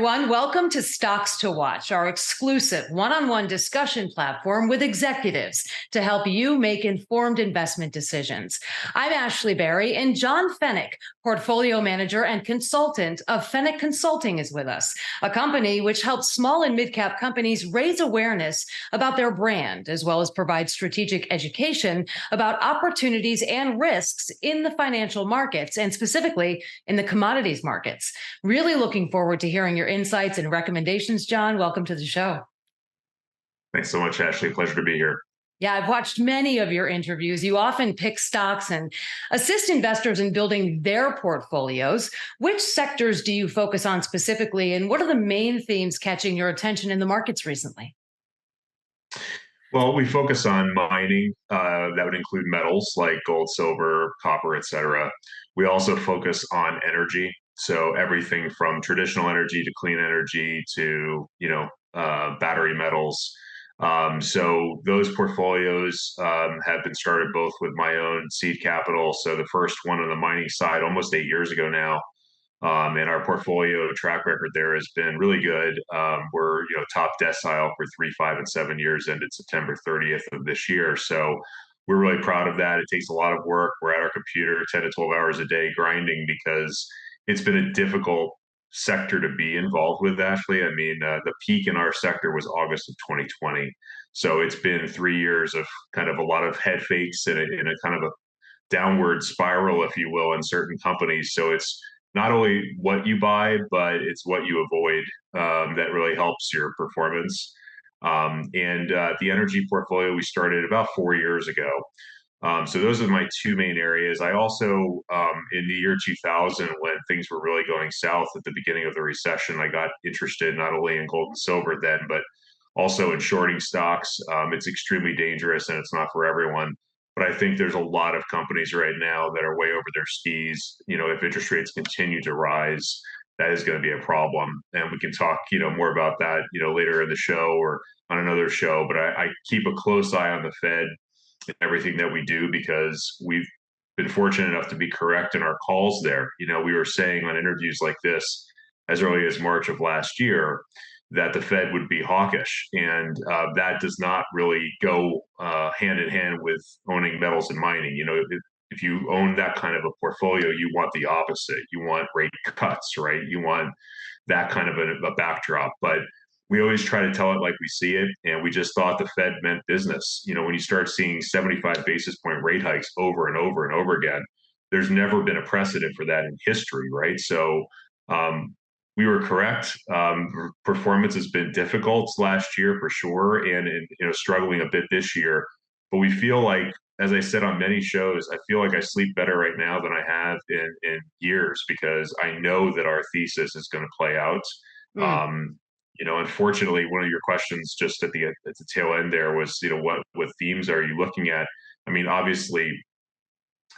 everyone. Welcome to Stocks to Watch, our exclusive one-on-one discussion platform with executives to help you make informed investment decisions. I'm Ashley Berry, and John Feneck, portfolio manager and consultant of Feneck Consulting, is with us, a company which helps small and mid-cap companies raise awareness about their brand, as well as provide strategic education about opportunities and risks in the financial markets, and specifically in the commodities markets. Really looking forward to hearing your insights and recommendations, John. Welcome to the show. Thanks so much, Ashley. Pleasure to be here. Yeah, I've watched many of your interviews. You often pick stocks and assist investors in building their portfolios. Which sectors do you focus on specifically, and what are the main themes catching your attention in the markets recently? Well, we focus on mining. That would include metals like gold, silver, copper, et cetera. We also focus on energy. So everything from traditional energy to clean energy to, battery metals. So those portfolios have been started both with my own seed capital. So the first one on the mining side, almost 8 years ago now. And our portfolio track record there has been really good. We're top decile for 3, 5, and 7 years, ended September 30th of this year. So we're really proud of that. It takes a lot of work. We're at our computer 10 to 12 hours a day grinding because it's been a difficult sector to be involved with, Ashley. I mean, the peak in our sector was August of 2020. So it's been 3 years of kind of a lot of head fakes and a kind of a downward spiral, if you will, in certain companies. So it's not only what you buy, but it's what you avoid that really helps your performance. The energy portfolio we started about 4 years ago. So those are my two main areas. I also, in the year 2000, when things were really going south at the beginning of the recession, I got interested not only in gold and silver then, but also in shorting stocks. It's extremely dangerous and it's not for everyone. But I think there's a lot of companies right now that are way over their skis. If interest rates continue to rise, that is going to be a problem. And we can talk, more about that, later in the show or on another show. But I keep a close eye on the Fed and everything that we do because we've been fortunate enough to be correct in our calls there. We were saying on interviews like this as early as March of last year that the Fed would be hawkish. And that does not really go hand in hand with owning metals and mining. If you own that kind of a portfolio, you want the opposite. You want rate cuts, right? You want that kind of a backdrop. But we always try to tell it like we see it. And we just thought the Fed meant business. When you start seeing 75 basis point rate hikes over and over and over again, there's never been a precedent for that in history, right? So we were correct. Performance has been difficult last year for sure, and struggling a bit this year. But we feel like, as I said on many shows, I feel like I sleep better right now than I have in years because I know that our thesis is going to play out. Unfortunately, one of your questions just at the tail end there was, what themes are you looking at? I mean, obviously,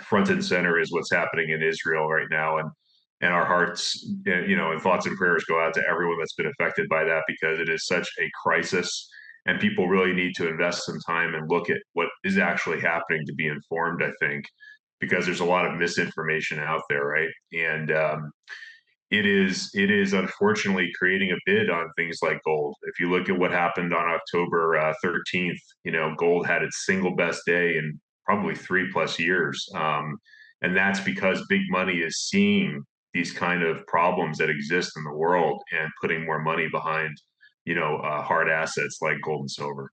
front and center is what's happening in Israel right now, and our hearts, and thoughts and prayers go out to everyone that's been affected by that because it is such a crisis, and people really need to invest some time and look at what is actually happening to be informed, I think, because there's a lot of misinformation out there, right? And it is unfortunately creating a bid on things like gold. If you look at what happened on October 13th, gold had its single best day in probably 3+ years. And that's because big money is seeing these kind of problems that exist in the world and putting more money behind, hard assets like gold and silver.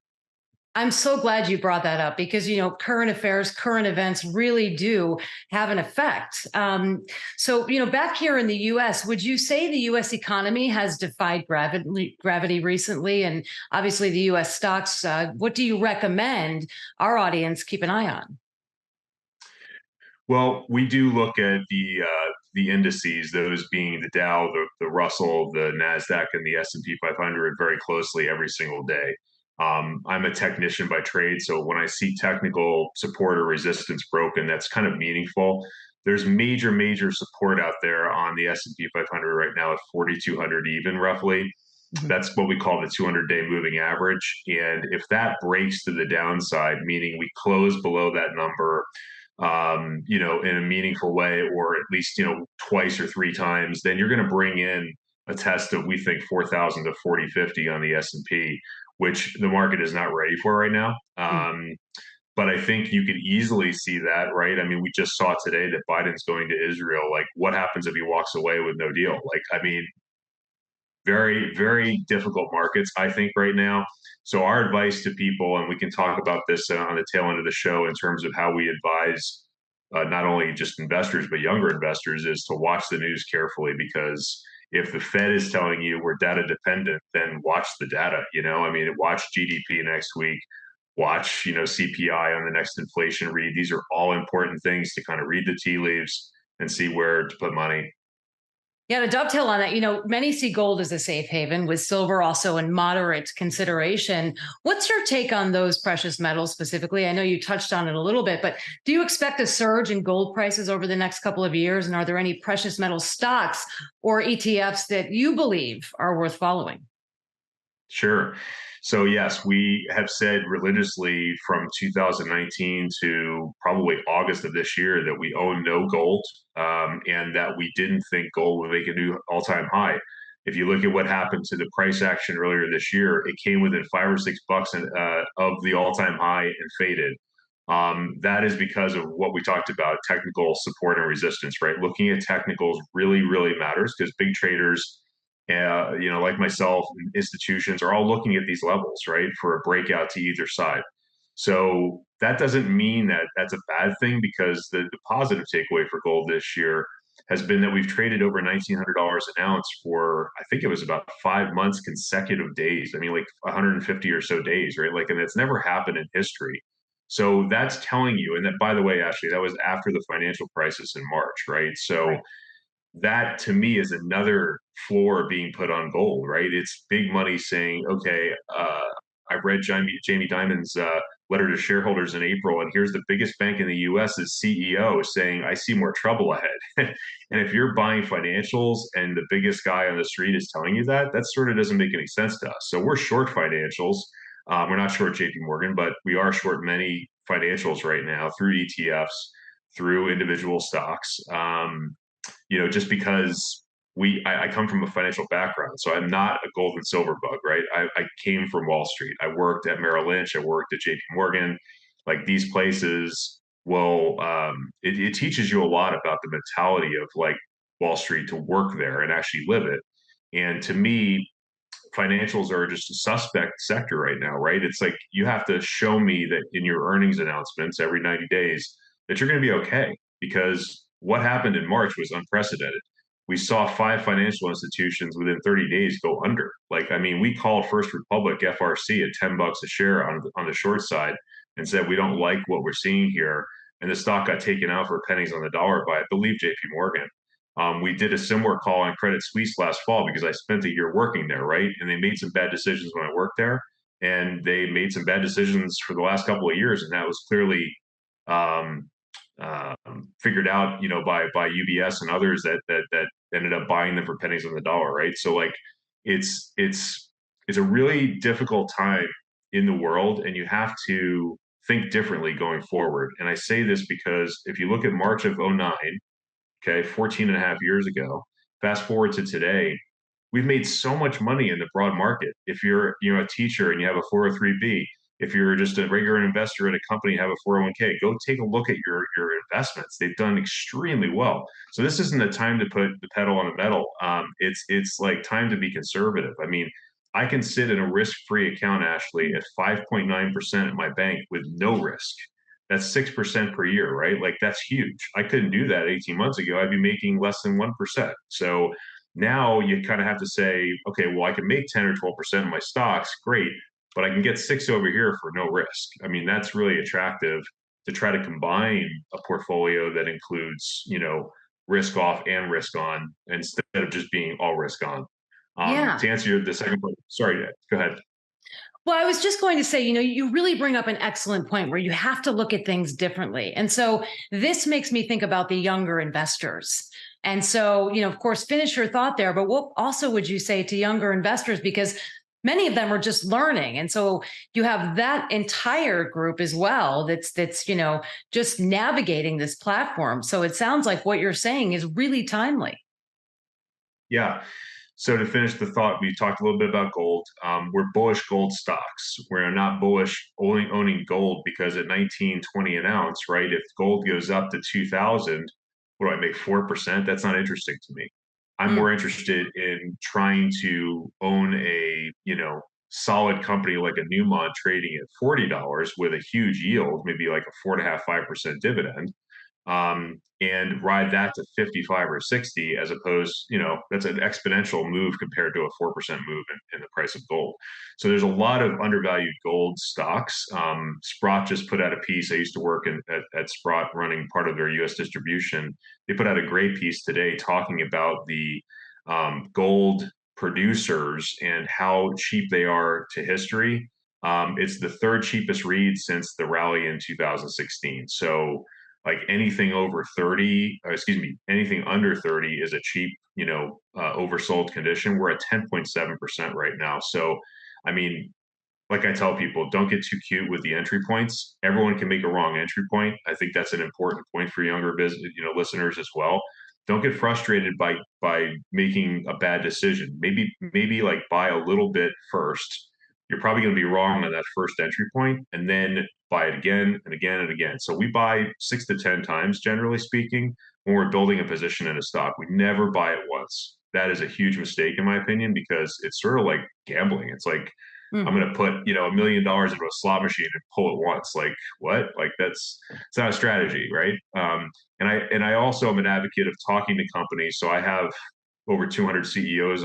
I'm so glad you brought that up because, current affairs, current events really do have an effect. Back here in the U.S., would you say the U.S. economy has defied gravity recently? And obviously the U.S. stocks, what do you recommend our audience keep an eye on? Well, we do look at the indices, those being the Dow, the Russell, the Nasdaq, and the S&P 500 very closely every single day. I'm a technician by trade, so when I see technical support or resistance broken, that's kind of meaningful. There's major support out there on the S&P 500 right now at 4,200 even, roughly. Mm-hmm. That's what we call the 200-day moving average. And if that breaks to the downside, meaning we close below that number, in a meaningful way, or at least, twice or 3 times, then you're going to bring in a test of, we think, 4,000 to 4050 on the S&P, which the market is not ready for right now. Mm. But I think you could easily see that, right? I mean, we just saw today that Biden's going to Israel. Like, what happens if he walks away with no deal? Like, I mean, very, very difficult markets, I think, right now. So our advice to people, and we can talk about this on the tail end of the show in terms of how we advise not only just investors, but younger investors, is to watch the news carefully, because if the Fed is telling you we're data dependent, then watch the data. I mean, watch GDP next week, watch, CPI on the next inflation read. These are all important things to kind of read the tea leaves and see where to put money. Yeah, to dovetail on that, many see gold as a safe haven, with silver also in moderate consideration. What's your take on those precious metals specifically? I know you touched on it a little bit, but do you expect a surge in gold prices over the next couple of years? And are there any precious metal stocks or ETFs that you believe are worth following? Sure. So yes, we have said religiously from 2019 to probably August of this year that we own no gold, and that we didn't think gold would make a new all-time high. If you look at what happened to the price action earlier this year, it came within $5 or $6 of the all-time high and faded. That is because of what we talked about: technical support and resistance. Right, looking at technicals really, really matters, because big traders, like myself, and institutions are all looking at these levels, right, for a breakout to either side. So that doesn't mean that that's a bad thing, because the positive takeaway for gold this year has been that we've traded over $1,900 an ounce for, I think it was about 5 months consecutive days. I mean, like 150 or so days, right? Like, and it's never happened in history. So that's telling you, and that, by the way, Ashley, that was after the financial crisis in March, right? So Right. that to me is another floor being put on gold, right? It's big money saying, okay, I read Jamie Dimon's letter to shareholders in April, and here's the biggest bank in the US's CEO saying, I see more trouble ahead. And if you're buying financials and the biggest guy on the street is telling you that, that sort of doesn't make any sense to us. So we're short financials. We're not short JP Morgan, but we are short many financials right now through ETFs, through individual stocks. Just because I come from a financial background, so I'm not a gold and silver bug, right? I came from Wall Street. I worked at Merrill Lynch. I worked at JP Morgan. Like, these places will, it teaches you a lot about the mentality of, like, Wall Street, to work there and actually live it. And to me, financials are just a suspect sector right now, right? It's like you have to show me that in your earnings announcements every 90 days that you're going to be okay, because what happened in March was unprecedented. We saw 5 financial institutions within 30 days go under. Like, I mean, we called First Republic FRC at $10 a share on the short side and said, we don't like what we're seeing here. And the stock got taken out for pennies on the dollar by, I believe, JP Morgan. We did a similar call on Credit Suisse last fall, because I spent a year working there, right? And they made some bad decisions when I worked there, and they made some bad decisions for the last couple of years, and that was clearly um, figured out, by UBS and others that ended up buying them for pennies on the dollar, right? So, like, it's a really difficult time in the world, and you have to think differently going forward. And I say this because if you look at March of '09, okay, 14 and a half years ago. Fast forward to today, we've made so much money in the broad market. If you're, a teacher and you have a 403b, if you're just a regular investor in a company and have a 401k, go take a look at your investments. They've done extremely well. So this isn't the time to put the pedal on the metal. It's like time to be conservative. I mean, I can sit in a risk-free account, Ashley, at 5.9% at my bank with no risk. That's 6% per year, right? Like, that's huge. I couldn't do that 18 months ago. I'd be making less than 1%. So now you kind of have to say, okay, well, I can make 10 or 12% of my stocks, great, but I can get 6 over here for no risk. I mean, that's really attractive, to try to combine a portfolio that includes, risk off and risk on, instead of just being all risk on. Yeah. To answer the second part, sorry, go ahead. Well, I was just going to say, you really bring up an excellent point where you have to look at things differently. And so this makes me think about the younger investors. And so, of course, finish your thought there, but what also would you say to younger investors? Because many of them are just learning. And so you have that entire group as well that's just navigating this platform. So it sounds like what you're saying is really timely. Yeah. So to finish the thought, we talked a little bit about gold. We're bullish gold stocks. We're not bullish only owning gold because at 19.20 an ounce, right? If gold goes up to 2,000, what do I make, 4%? That's not interesting to me. I'm Mm. more interested in trying to own a, solid company like a Newmont trading at $40 with a huge yield, maybe like a 4.5, 5% dividend, and ride that to 55 or 60, as opposed, that's an exponential move compared to a 4% move in the price of gold. So there's a lot of undervalued gold stocks. Sprott just put out a piece. I used to work at Sprott running part of their US distribution. They put out a great piece today talking about the gold producers and how cheap they are to history. It's the third cheapest read since the rally in 2016. So like anything over 30, or excuse me, anything under 30 is a cheap, oversold condition. We're at 10.7% right now. So, I mean, like I tell people, don't get too cute with the entry points. Everyone can make a wrong entry point. I think that's an important point for younger business, listeners as well. Don't get frustrated by making a bad decision. Maybe like buy a little bit first. You're probably going to be wrong on that first entry point, and then buy it again and again and again. So we buy 6 to 10 times, generally speaking, when we're building a position in a stock. We never buy it once. That is a huge mistake, in my opinion, because it's sort of like gambling. It's like I'm Mm. going to put, $1 million into a slot machine and pull it once. Like what? Like it's not a strategy, right? And I also am an advocate of talking to companies. So I have over 200 CEOs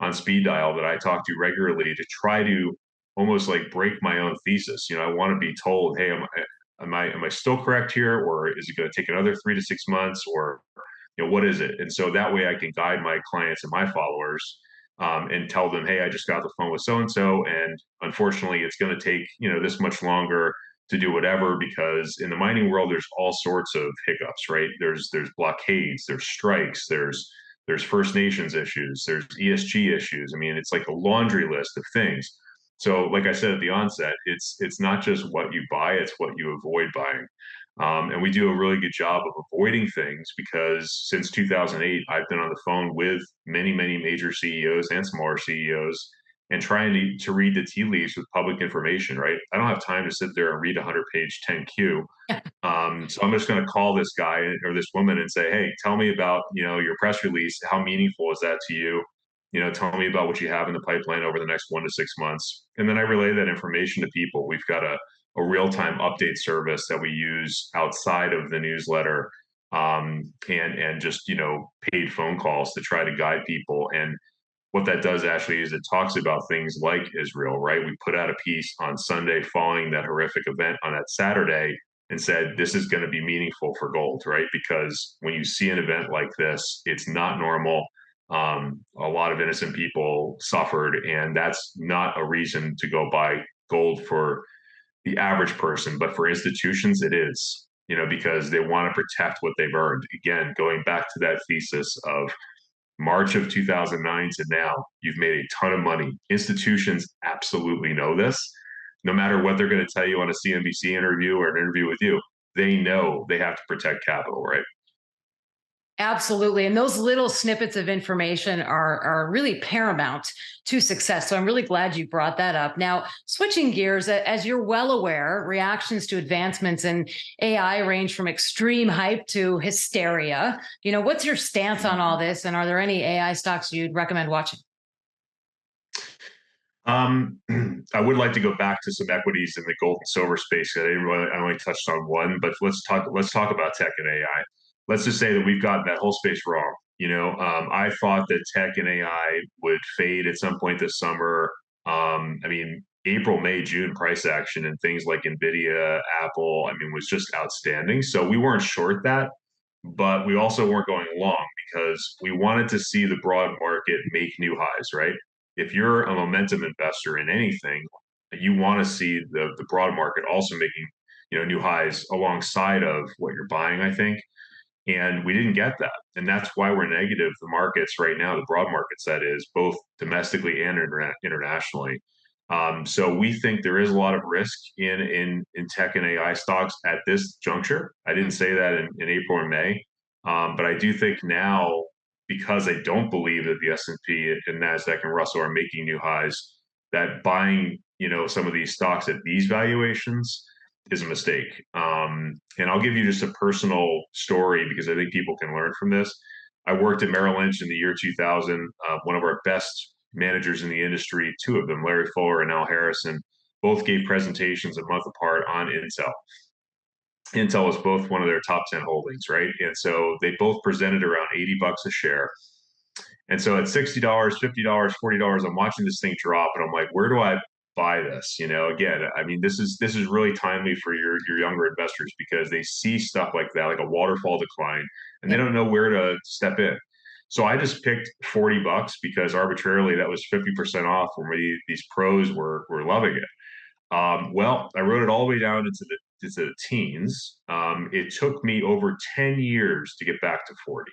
on speed dial that I talk to regularly to try to almost like break my own thesis. I want to be told, hey, am I still correct here, or is it going to take another 3 to 6 months, or what is it? And so that way I can guide my clients and my followers, and tell them, hey, I just got the phone with so and so, and unfortunately, it's going to take this much longer to do whatever, because in the mining world, there's all sorts of hiccups, right? There's blockades, there's strikes, there's First Nations issues, there's ESG issues. I mean, it's like a laundry list of things. So, like I said at the onset, it's not just what you buy; it's what you avoid buying. And we do a really good job of avoiding things because since 2008, I've been on the phone with many, many major CEOs and smaller CEOs and trying to read the tea leaves with public information, right? I don't have time to sit there and read a 100-page 10Q. So I'm just going to call this guy or this woman and say, hey, tell me about, your press release. How meaningful is that to you? Tell me about what you have in the pipeline over the next 1 to 6 months. And then I relay that information to people. We've got a real-time update service that we use outside of the newsletter, and just paid phone calls to try to guide people. And what that does actually is it talks about things like Israel, right? We put out a piece on Sunday following that horrific event on that Saturday and said this is going to be meaningful for gold, right? Because when you see an event like this, it's not normal. A lot of innocent people suffered, and that's not a reason to go buy gold for the average person, but for institutions, it is, because they want to protect what they've earned. Again, going back to that thesis of March of 2009 to now, you've made a ton of money. Institutions absolutely know this. No matter what they're going to tell you on a CNBC interview or an interview with you, they know they have to protect capital, right? Absolutely. And those little snippets of information are really paramount to success. So I'm really glad you brought that up. Now, switching gears, as you're well aware, reactions to advancements in AI range from extreme hype to hysteria. What's your stance on all this? And are there any AI stocks you'd recommend watching? Um, I would like to go back to some equities in the gold and silver space. I only touched on one, but let's talk about tech and AI. Let's just say that we've gotten that whole space wrong. I thought that tech and AI would fade at some point this summer. I mean, April, May, June price action and things like Nvidia, Apple, I mean, was just outstanding. So we weren't short that, but we also weren't going long because we wanted to see the broad market make new highs, right? If you're a momentum investor in anything, you want to see the broad market also making new highs alongside of what you're buying, I think. And we didn't get that. And that's why we're negative. The markets right now, the broad markets, that is, both domestically and internationally. So we think there is a lot of risk in tech and AI stocks at this juncture. I didn't say that in April or May, but I do think now because I don't believe that the S&P and NASDAQ and Russell are making new highs, that buying, some of these stocks at these valuations is a mistake. And I'll give you just a personal story because I think people can learn from this. I worked at Merrill Lynch in the year 2000. One of our best managers in the industry, two of them, Larry Fuller and Al Harrison, both gave presentations a month apart on Intel. Intel was both one of their top 10 holdings, right? And so they both presented around $80 a share. And so at $60, $50, $40, I'm watching this thing drop, and I'm like, where do I buy this? Again, I mean, this is really timely for your younger investors because they see stuff like that, like a waterfall decline, and they don't know where to step in. So I just picked $40 because arbitrarily that was 50% off when these pros were loving it. Well, I wrote it all the way down into the teens. It took me over 10 years to get back to 40.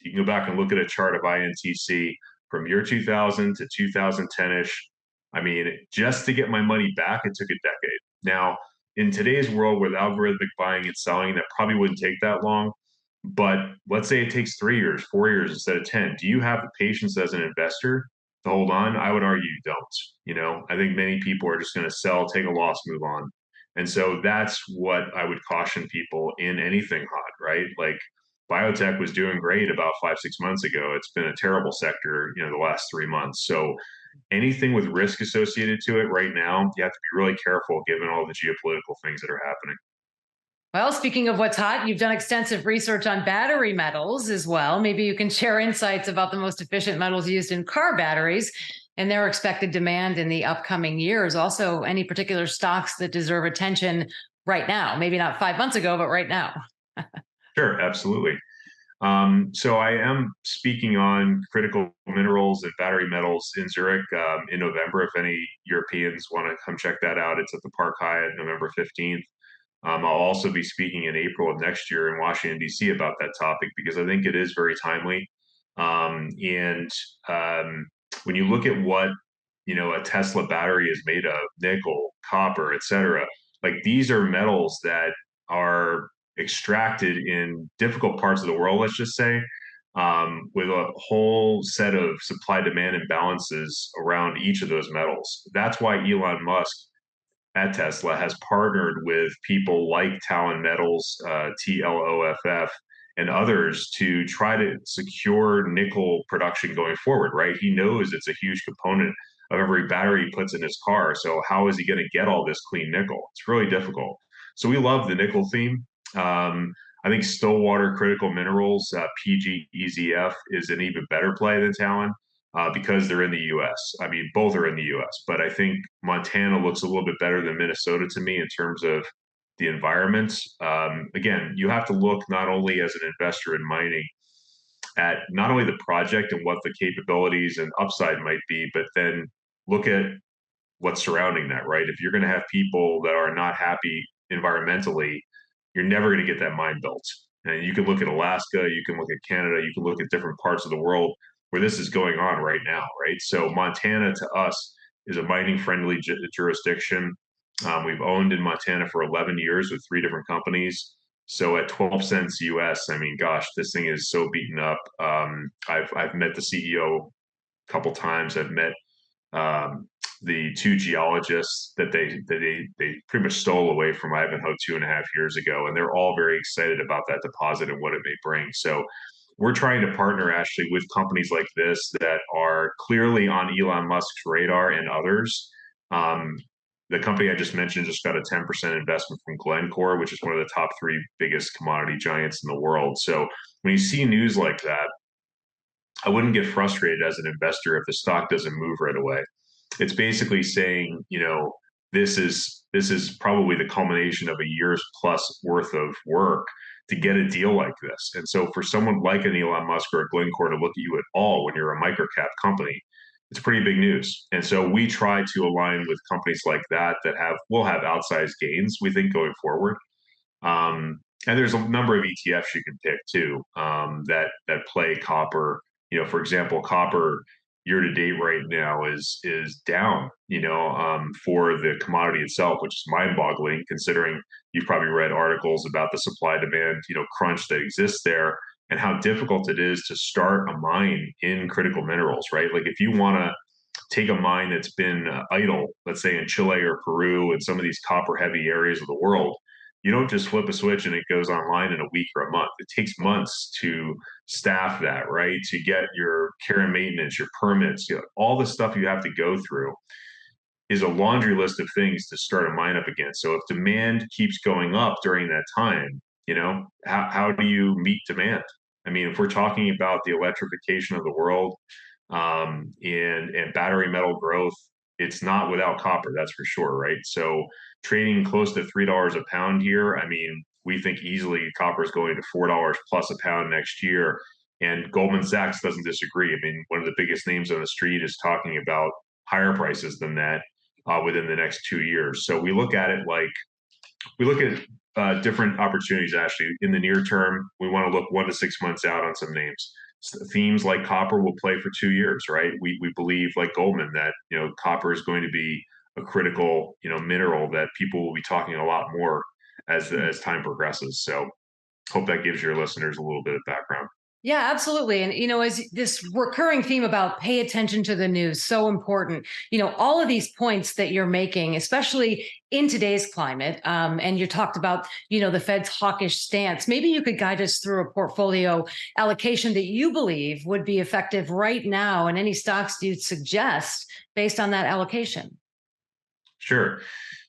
You can go back and look at a chart of INTC from year 2000 to 2010-ish. I mean, just to get my money back, it took a decade. Now, in today's world with algorithmic buying and selling, that probably wouldn't take that long. But let's say it takes 3 years, 4 years instead of 10. Do you have the patience as an investor to hold on? I would argue you don't. I think many people are just going to sell, take a loss, move on. And so that's what I would caution people in anything hot, right? Like biotech was doing great about 5-6 months ago. It's been a terrible sector, the last 3 months. So anything with risk associated to it right now, you have to be really careful given all the geopolitical things that are happening. Well, speaking of what's hot, you've done extensive research on battery metals as well. Maybe you can share insights about the most efficient metals used in car batteries and their expected demand in the upcoming years. Also, any particular stocks that deserve attention right now, maybe not 5 months ago, but right now. Sure, absolutely. So I am speaking on critical minerals and battery metals in Zurich in November. If any Europeans want to come check that out, it's at the Park Hyatt, November 15th. I'll also be speaking in April of next year in Washington, D.C. about that topic because I think it is very timely. When you look at what, a Tesla battery is made of, nickel, copper, et cetera, like these are metals that are extracted in difficult parts of the world, let's just say, with a whole set of supply demand imbalances around each of those metals. That's why Elon Musk at Tesla has partnered with people like Talon Metals, TLOFF, and others to try to secure nickel production going forward, right? He knows it's a huge component of every battery he puts in his car. So how is he going to get all this clean nickel? It's really difficult. So we love the nickel theme. I think Stillwater Critical Minerals, PGEZF, is an even better play than Talon because they're in the U.S. I mean, both are in the U.S., but I think Montana looks a little bit better than Minnesota to me in terms of the environment. Again, you have to look not only as an investor in mining at not only the project and what the capabilities and upside might be, but then look at what's surrounding that, right? If you're going to have people that are not happy environmentally, you're never going to get that mine built. And you can look at Alaska, you can look at Canada, you can look at different parts of the world where this is going on right now, right? So Montana to us is a mining friendly jurisdiction. We've owned in Montana for 11 years with 3 different companies. So at 12 cents US, I mean, gosh, this thing is so beaten up. I've met the CEO a couple times. I've met the 2 geologists that they pretty much stole away from Ivanhoe 2.5 years ago, and they're all very excited about that deposit and what it may bring. So we're trying to partner actually with companies like this that are clearly on Elon Musk's radar and others. The company I just mentioned just got a 10% investment from Glencore, which is one of the top 3 biggest commodity giants in the world. So when you see news like that, I wouldn't get frustrated as an investor if the stock doesn't move right away. It's basically saying, this is probably the culmination of a year's plus worth of work to get a deal like this. And so for someone like an Elon Musk or a Glencore to look at you at all when you're a microcap company, it's pretty big news. And so we try to align with companies like that will have outsized gains, we think, going forward. And there's a number of ETFs you can pick too that play copper. For example, copper year to date right now is down. For the commodity itself, which is mind boggling considering you've probably read articles about the supply demand crunch that exists there. and how difficult it is to start a mine in critical minerals, right? Like if you want to take a mine that's been idle, let's say in Chile or Peru and some of these copper heavy areas of the world, you don't just flip a switch and it goes online in a week or a month. It takes months to staff that, right? To get your care and maintenance, your permits, all the stuff you have to go through is a laundry list of things to start a mine up again. So if demand keeps going up during that time, how do you meet demand? I mean, if we're talking about the electrification of the world, and battery metal growth, it's not without copper, that's for sure, right? So trading close to $3 a pound here, I mean, we think easily copper is going to $4 plus a pound next year. And Goldman Sachs doesn't disagree. I mean, one of the biggest names on the street is talking about higher prices than that within the next 2 years. So we look at it like we look at different opportunities. Actually, in the near term, we want to look 1 to 6 months out on some names. Themes like copper will play for 2 years, right? We believe, like Goldman, that copper is going to be a critical mineral that people will be talking a lot more as time progresses. So hope that gives your listeners a little bit of background. Yeah, absolutely. And, as this recurring theme about pay attention to the news, so important, all of these points that you're making, especially in today's climate, and you talked about, the Fed's hawkish stance. Maybe you could guide us through a portfolio allocation that you believe would be effective right now and any stocks you'd suggest based on that allocation. Sure.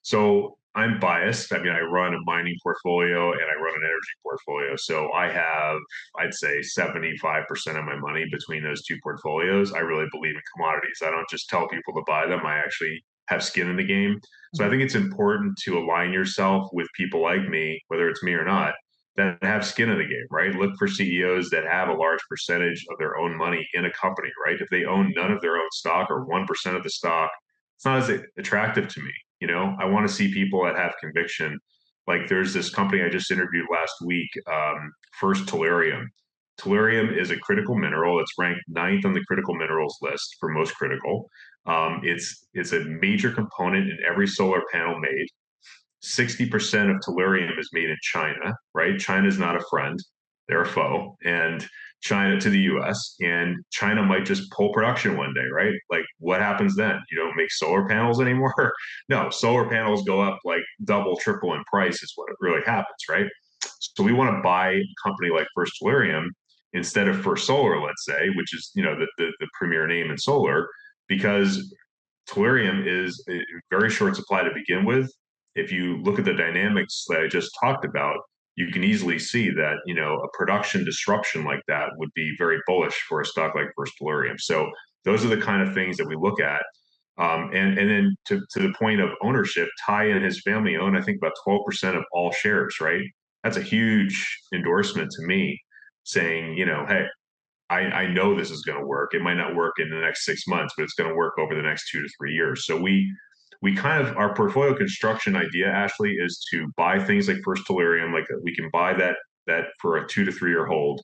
So I'm biased. I mean, I run a mining portfolio and I run an energy portfolio. So I have, I'd say, 75% of my money between those two portfolios. I really believe in commodities. I don't just tell people to buy them, I actually have skin in the game. So I think it's important to align yourself with people like me, whether it's me or not, that have skin in the game, right? Look for CEOs that have a large percentage of their own money in a company, right? If they own none of their own stock or 1% of the stock, it's not as attractive to me. I want to see people that have conviction. Like there's this company I just interviewed last week, First Tellurium. Tellurium is a critical mineral. It's ranked ninth on the critical minerals list for most critical. It's a major component in every solar panel made. 60% of tellurium is made in China, right? China is not a friend, they're a foe. And China to the US, and China might just pull production one day, right? Like what happens then? You don't make solar panels anymore? No, solar panels go up like double, triple in price is what it really happens, right? So we want to buy a company like First Tellurium instead of First Solar, let's say, which is the premier name in solar, because tellurium is a very short supply to begin with. If you look at the dynamics that I just talked about, you can easily see that a production disruption like that would be very bullish for a stock like First Tellurium. So those are the kind of things that we look at. And then to the point of ownership, Ty and his family own, I think, about 12% of all shares, right? That's a huge endorsement to me saying, hey, I know this is going to work. It might not work in the next 6 months, but it's going to work over the next 2 to 3 years. So we kind of, our portfolio construction idea, Ashley, is to buy things like First Tellurium, like we can buy that for a 2 to 3 year hold,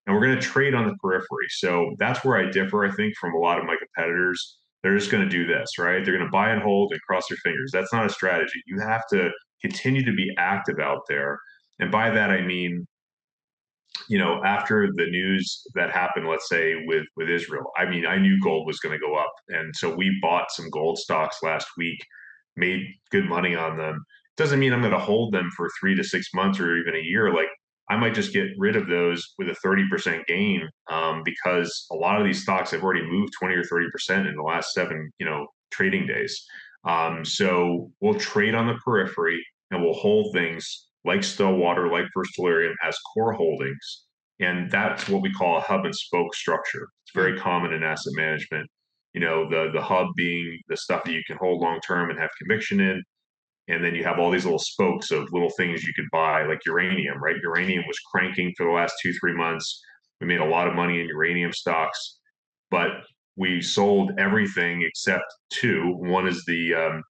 and we're going to trade on the periphery. So that's where I differ, I think, from a lot of my competitors. They're just going to do this, right? They're going to buy and hold and cross their fingers. That's not a strategy. You have to continue to be active out there, and by that I mean, after the news that happened, let's say with Israel, I mean, I knew gold was going to go up, and so we bought some gold stocks last week, made good money on them. Doesn't mean I'm going to hold them for 3 to 6 months or even a year. Like I might just get rid of those with a 30% gain, because a lot of these stocks have already moved 20 or 30% in the last seven, trading days. So we'll trade on the periphery and we'll hold things like Stillwater, like First Tellurium as core holdings. And that's what we call a hub and spoke structure. It's very common in asset management. The hub being the stuff that you can hold long term and have conviction in. And then you have all these little spokes of little things you could buy, like uranium, right? Uranium was cranking for the last 2, 3 months. We made a lot of money in uranium stocks, but we sold everything except two. One is the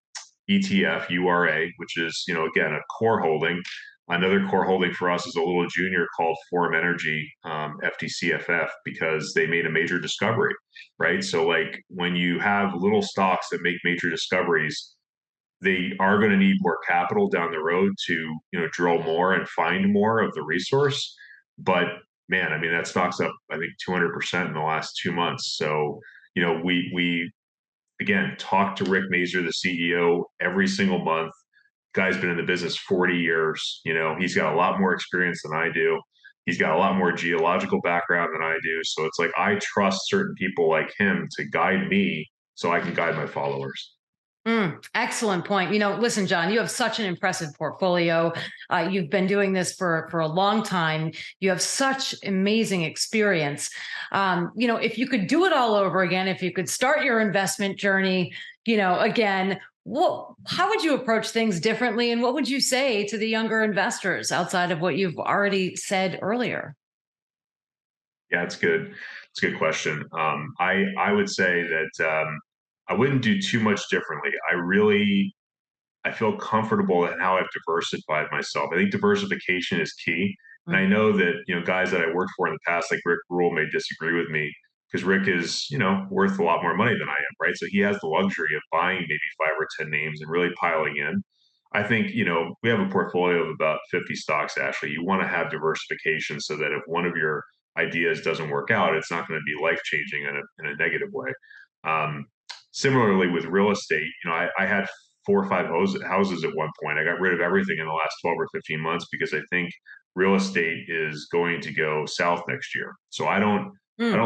ETF URA, which is, again, a core holding. Another core holding for us is a little junior called Forum Energy, FDCFF, because they made a major discovery, right? So like when you have little stocks that make major discoveries, they are going to need more capital down the road to, drill more and find more of the resource. But man, I mean, that stock's up, I think 200% in the last 2 months. So, we again, talk to Rick Mazer, the CEO, every single month. Guy's been in the business 40 years. He's got a lot more experience than I do. He's got a lot more geological background than I do. So it's like I trust certain people like him to guide me so I can guide my followers. Excellent point. Listen, John, you have such an impressive portfolio. You've been doing this for a long time. You have such amazing experience. If you could do it all over again, if you could start your investment journey, again, how would you approach things differently? And what would you say to the younger investors outside of what you've already said earlier? Yeah, it's good. It's a good question. I would say that I wouldn't do too much differently. I feel comfortable in how I've diversified myself. I think diversification is key. And I know that, guys that I worked for in the past, like Rick Rule, may disagree with me because Rick is, worth a lot more money than I am, right? So he has the luxury of buying maybe 5 or 10 names and really piling in. I think, we have a portfolio of about 50 stocks, Ashley. You want to have diversification so that if one of your ideas doesn't work out, it's not going to be life changing in a negative way. Um, Similarly with real estate, I had 4 or 5 houses at one point. I got rid of everything in the last 12 or 15 months because I think real estate is going to go south next year. So I don't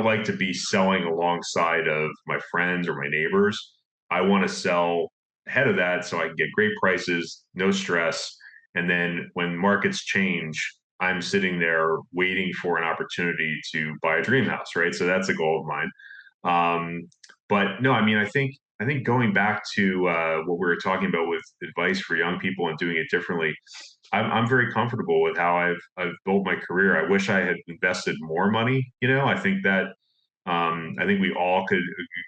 like to be selling alongside of my friends or my neighbors. I want to sell ahead of that so I can get great prices, no stress. And then when markets change, I'm sitting there waiting for an opportunity to buy a dream house, right? So that's a goal of mine. But no, I mean, I think going back to what we were talking about with advice for young people and doing it differently, I'm very comfortable with how I've built my career. I wish I had invested more money. I think we all could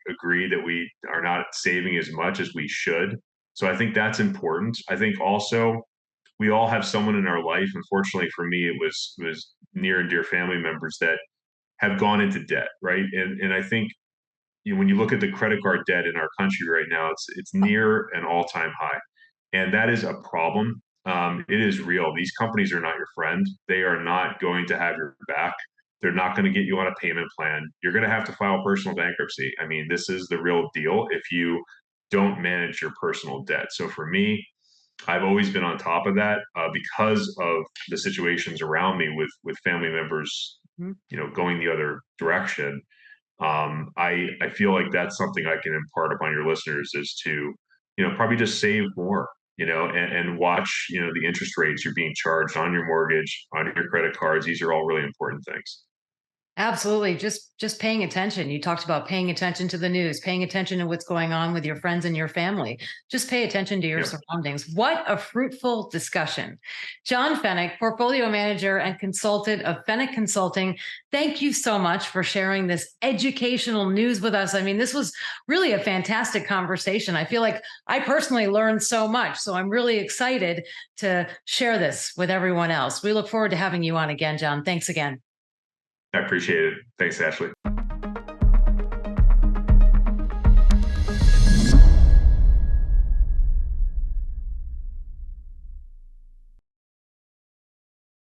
agree that we are not saving as much as we should. So I think that's important. I think also we all have someone in our life. Unfortunately for me, it was near and dear family members that have gone into debt, right? And I think when you look at the credit card debt in our country right now, it's near an all-time high, and that is a problem. It is real. These companies are not your friend. They are not going to have your back. They're not going to get you on a payment plan. You're going to have to file personal bankruptcy. I mean, this is the real deal if you don't manage your personal debt. So for me, I've always been on top of that because of the situations around me with family members, Mhm. going the other direction. I feel like that's something I can impart upon your listeners is to, probably just save more, and watch, the interest rates you're being charged on your mortgage, on your credit cards. These are all really important things. Absolutely. Just paying attention. You talked about paying attention to the news, paying attention to what's going on with your friends and your family. Just pay attention to your Yeah, surroundings. What a fruitful discussion. John Feneck, portfolio manager and consultant of Feneck Consulting. Thank you so much for sharing this educational news with us. I mean, this was really a fantastic conversation. I feel like I personally learned so much. So I'm really excited to share this with everyone else. We look forward to having you on again, John. Thanks again. I appreciate it. Thanks, Ashley.